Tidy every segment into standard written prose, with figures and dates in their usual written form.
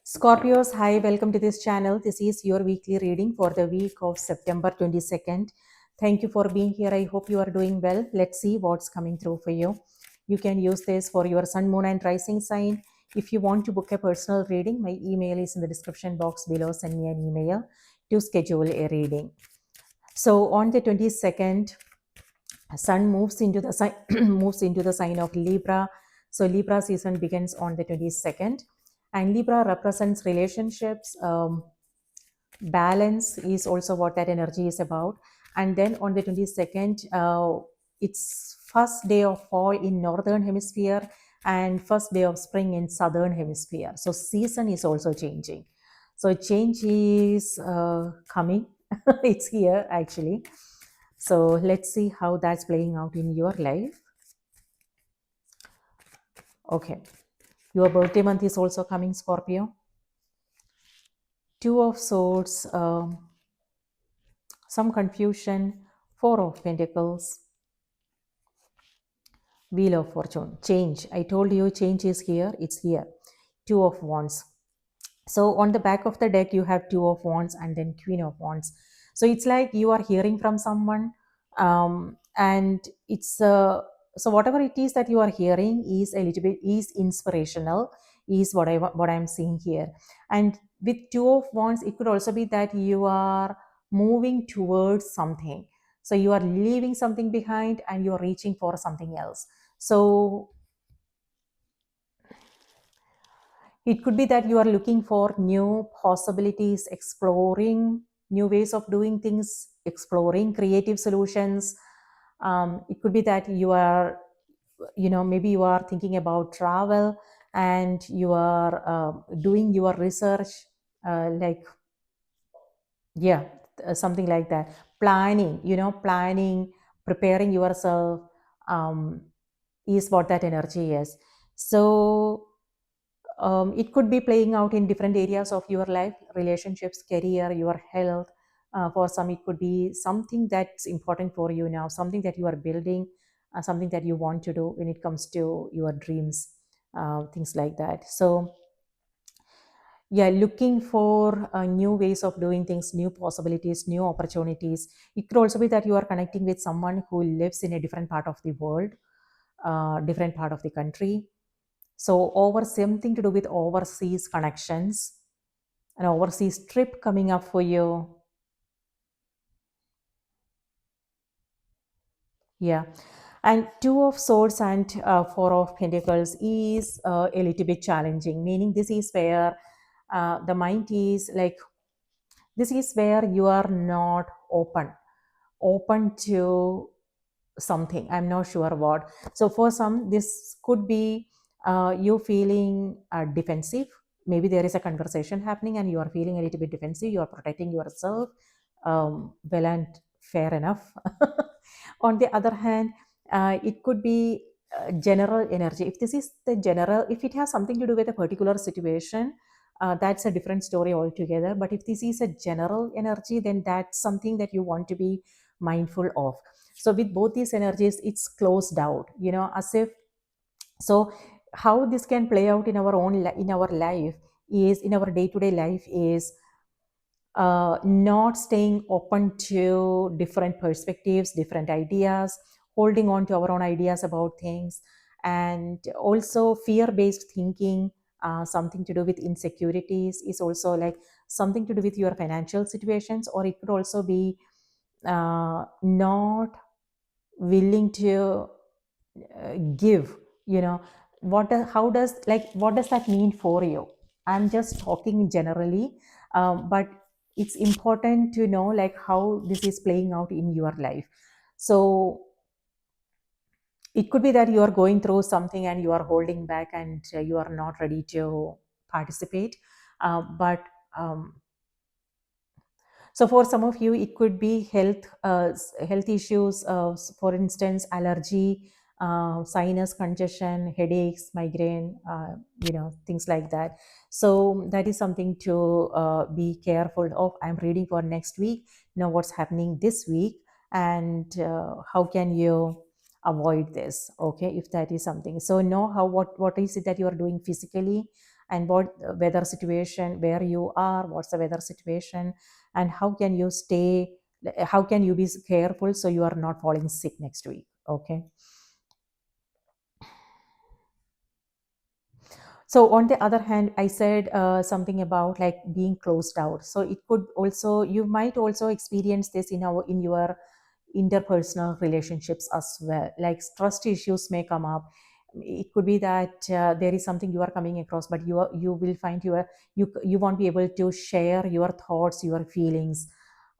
Scorpios, hi, welcome to this channel. This is your weekly reading for the week of September 22nd. Thank you for being here. I hope you are doing well. Let's see what's coming through for you. You can use this for your sun, moon, and rising sign. If you want to book a personal reading, my email is in the description box below. Send me an email to schedule a reading. So on the 22nd, Sun moves into the sign moves into the sign of Libra. So Libra season begins on the 22nd, and Libra represents relationships. Balance is also what that energy is about. And then on the 22nd, it's first day of fall in northern hemisphere and first day of spring in southern hemisphere. So season is also changing. So change is coming. It's here actually. So let's see how that's playing out in your life. Okay. Your birthday month is also coming, Scorpio. Two of Swords, some confusion, Four of Pentacles, Wheel of Fortune, change. I told you change is here, it's here. Two of Wands. So on the back of the deck, you have Two of Wands and then Queen of Wands. So it's like you are hearing from someone, and it's so whatever it is that you are hearing is a little bit is inspirational, is what I'm seeing here. And with Two of Wands, it could also be that you are moving towards something. So you are leaving something behind and you're reaching for something else. So it could be that you are looking for new possibilities, exploring new ways of doing things, exploring creative solutions. It could be that you are, maybe you are thinking about travel and you are doing your research, yeah, something like that. Planning, preparing yourself is what that energy is. So it could be playing out in different areas of your life, relationships, career, your health. For some, it could be something that's important for you now, something that you are building, something that you want to do when it comes to your dreams, things like that. So, yeah, looking for new ways of doing things, new possibilities, new opportunities. It could also be that you are connecting with someone who lives in a different part of the world, different part of the country. So over something to do with overseas connections, an overseas trip coming up for you. Yeah. And Two of Swords and Four of Pentacles is a little bit challenging, meaning this is where the mind is like, this is where you are not open to something. I'm not sure what. So for some, this could be you feeling defensive. Maybe there is a conversation happening and you are feeling a little bit defensive. You are protecting yourself. Well and fair enough. On the other hand, it could be general energy. If this is the general, if it has something to do with a particular situation, that's a different story altogether. But if this is a general energy, then that's something that you want to be mindful of. So with both these energies, it's closed out, as if, so how this can play out in our in our life is, in our day-to-day life, is not staying open to different perspectives, different ideas, holding on to our own ideas about things, and also fear-based thinking. Something to do with insecurities is also like something to do with your financial situations, or it could also be not willing to give. How does, like, what does that mean for you? I'm just talking generally, but it's important to know like how this is playing out in your life. So it could be that you are going through something and you are holding back and you are not ready to participate, but so for some of you, it could be health issues, for instance, allergy, sinus congestion, headaches, migraine, things like that. So that is something to be careful of. I'm reading for next week. Know what's happening this week, and how can you avoid this? Okay, if that is something. So know what is it that you are doing physically, and what weather situation where you are, what's the weather situation, and how can you be careful so you are not falling sick next week. Okay. So on the other hand, I said something about like being closed out. So it could also, you might also experience this in your interpersonal relationships as well. Like trust issues may come up. It could be that there is something you are coming across, but you will find you won't be able to share your thoughts, your feelings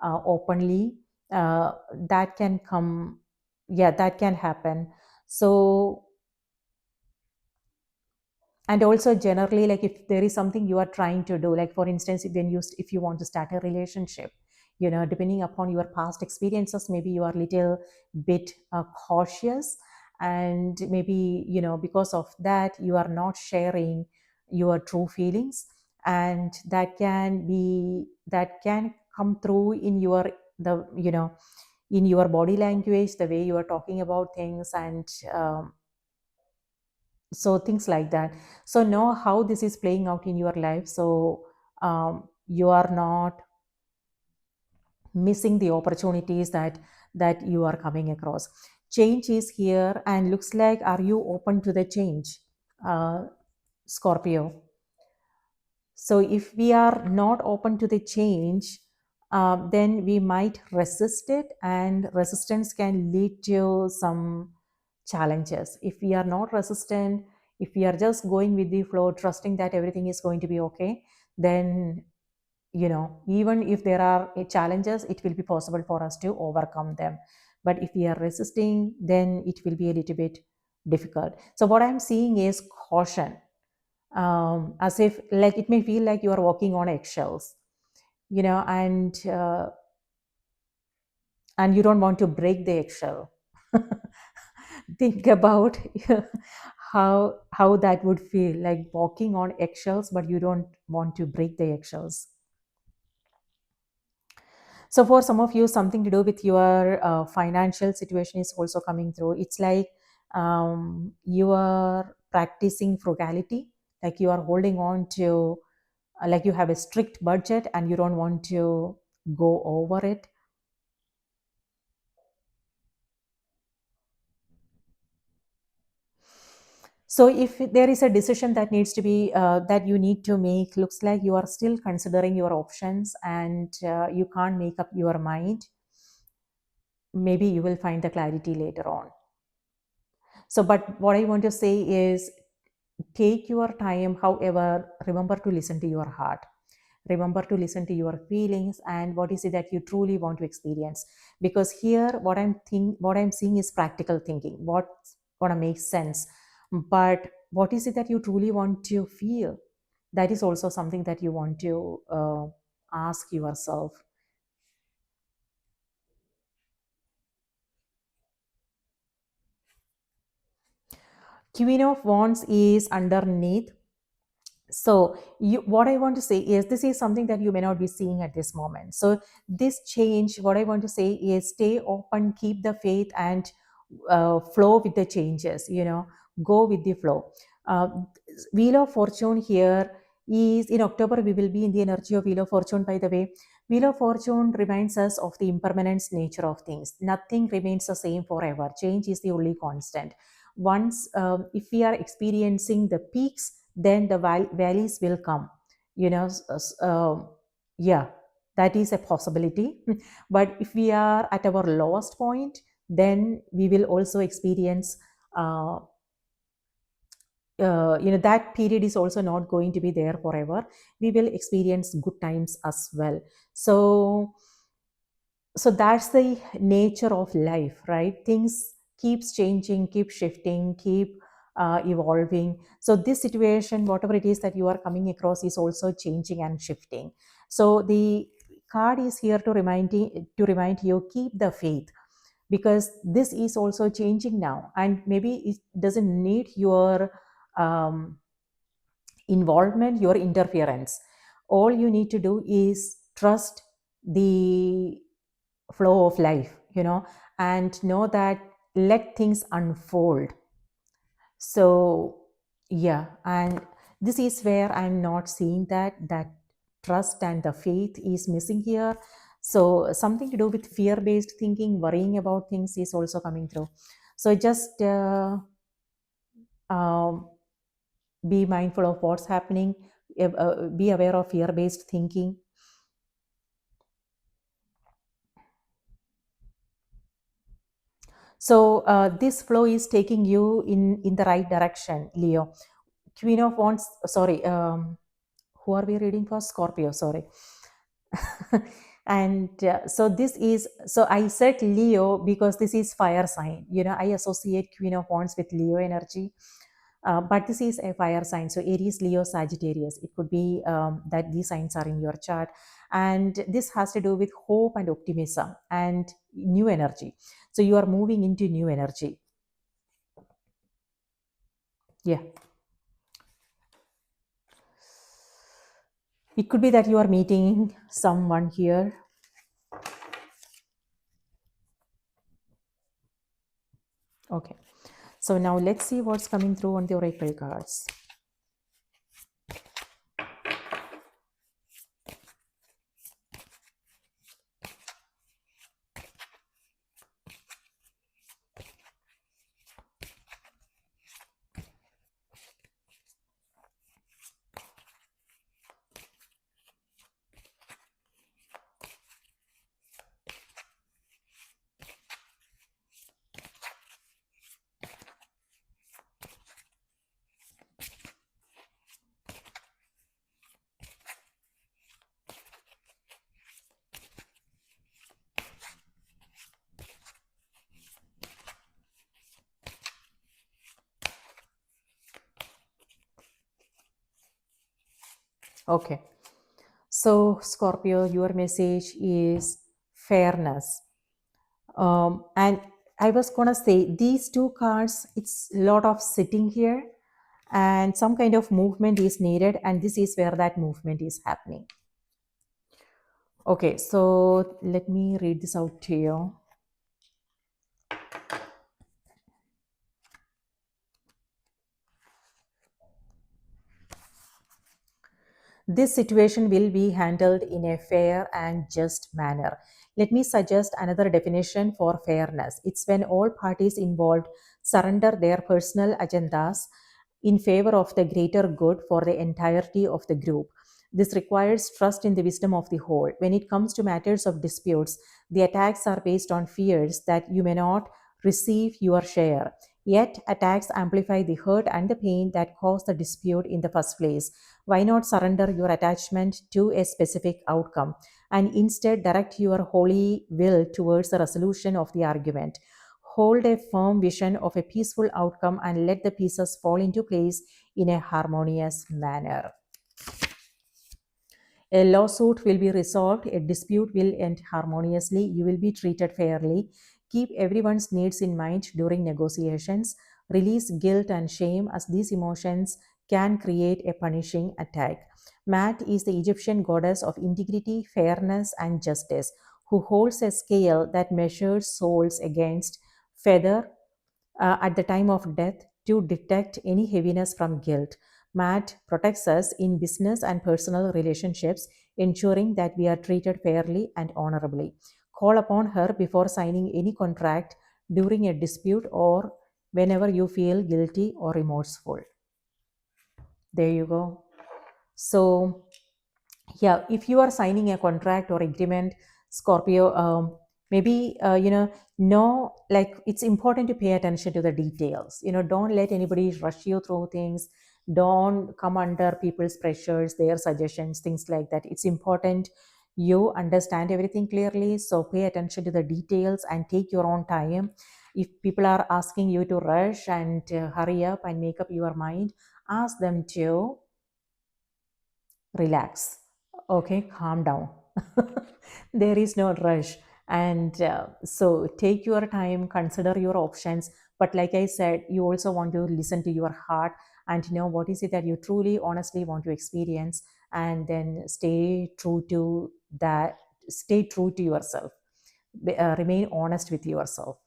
openly. That can come, yeah, that can happen. So, and also generally, like if there is something you are trying to do, like for instance, if you want to start a relationship, depending upon your past experiences, maybe you are little bit cautious, and maybe because of that you are not sharing your true feelings, and that can come through in your the in your body language, the way you are talking about things, and so things like that. So know how this is playing out in your life, so you are not missing the opportunities that you are coming across. Change is here, and looks like, are you open to the change, uh, Scorpio? So if we are not open to the change, then we might resist it, and resistance can lead to some challenges. If we are not resistant, if we are just going with the flow, trusting that everything is going to be okay, then even if there are challenges, it will be possible for us to overcome them. But if we are resisting, then it will be a little bit difficult. So what I'm seeing is caution, as if like it may feel like you are walking on eggshells, and you don't want to break the eggshell. Think about how that would feel, like walking on eggshells, but you don't want to break the eggshells. So for some of you, something to do with your financial situation is also coming through. It's like you are practicing frugality, like you are holding on to, like you have a strict budget and you don't want to go over it. So if there is a decision that needs to be that you need to make, looks like you are still considering your options, and you can't make up your mind. Maybe you will find the clarity later on. So, but what I want to say is, take your time. However, remember to listen to your heart. Remember to listen to your feelings and what is it that you truly want to experience. Because here, what I'm seeing is practical thinking. What's gonna make sense, but what is it that you truly want to feel? That is also something that you want to ask yourself. Queen of Wands is underneath. So what I want to say is, this is something that you may not be seeing at this moment. So this change, what I want to say is, stay open, keep the faith, and flow with the changes. Go with the flow. uh, Wheel of Fortune here is in October. We will be in the energy of Wheel of Fortune, by the way. Wheel of Fortune reminds us of the impermanence nature of things. Nothing remains the same forever. Change is the only constant. Once if we are experiencing the peaks, then the valleys will come. you know s- s- um, yeah, that is a possibility. But if we are at our lowest point, then we will also experience uh, that period is also not going to be there forever. We will experience good times as well. So so that's the nature of life, right? Things keeps changing, keep shifting, keep evolving. So this situation, whatever it is that you are coming across, is also changing and shifting. So the card is here to remind you, keep the faith, because this is also changing now, and maybe it doesn't need your um, involvement, your interference. All you need to do is trust the flow of life, and know that, let things unfold. So, yeah, and This is where I'm not seeing that trust and the faith is missing here. So something to do with fear based thinking, worrying about things is also coming through. So just um, be mindful of what's happening, be aware of fear based thinking. So this flow is taking you in the right direction, Leo. Queen of Wands, sorry, who are we reading for? Scorpio, sorry. And so this is, so I said Leo because this is fire sign. I associate Queen of Wands with Leo energy. But this is a fire sign. So Aries, Leo, Sagittarius. It could be that these signs are in your chart. And this has to do with hope and optimism and new energy. So you are moving into new energy. Yeah. It could be that you are meeting someone here. Okay. So now let's see what's coming through on the oracle cards. Okay. So, Scorpio, your message is fairness. And I was going to say these two cards, it's a lot of sitting here and some kind of movement is needed. And this is where that movement is happening. Okay, so let me read this out to you. This situation will be handled in a fair and just manner. Let me suggest another definition for fairness. It's when all parties involved surrender their personal agendas in favor of the greater good for the entirety of the group. This requires trust in the wisdom of the whole. When it comes to matters of disputes, the attacks are based on fears that you may not receive your share. Yet, attacks amplify the hurt and the pain that caused the dispute in the first place. Why not surrender your attachment to a specific outcome and instead direct your holy will towards the resolution of the argument? Hold a firm vision of a peaceful outcome and let the pieces fall into place in a harmonious manner. A lawsuit will be resolved, a dispute will end harmoniously, you will be treated fairly. Keep everyone's needs in mind during negotiations. Release guilt and shame as these emotions can create a punishing attack. Mat is the Egyptian goddess of integrity, fairness, and justice, who holds a scale that measures souls against feather at the time of death to detect any heaviness from guilt. Matt protects us in business and personal relationships, ensuring that we are treated fairly and honorably. Call upon her before signing any contract during a dispute or whenever you feel guilty or remorseful. There you go. So, yeah, if you are signing a contract or agreement, Scorpio, maybe no, like it's important to pay attention to the details. Don't let anybody rush you through things. Don't come under people's pressures, their suggestions, things like that. It's important you understand everything clearly, so pay attention to the details and take your own time. If people are asking you to rush and hurry up and make up your mind, ask them to relax. Okay, calm down. There is no rush. And so take your time, consider your options. But like I said, you also want to listen to your heart and know what is it that you truly, honestly want to experience, and then stay true to that, stay true to yourself. Remain honest with yourself.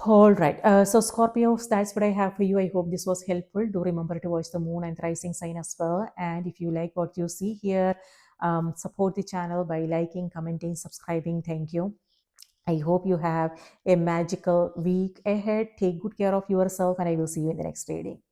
All right. So, Scorpios, that's what I have for you. I hope this was helpful. Do remember to watch the moon and rising sign as well. And if you like what you see here, support the channel by liking, commenting, subscribing. Thank you. I hope you have a magical week ahead. Take good care of yourself, and I will see you in the next reading.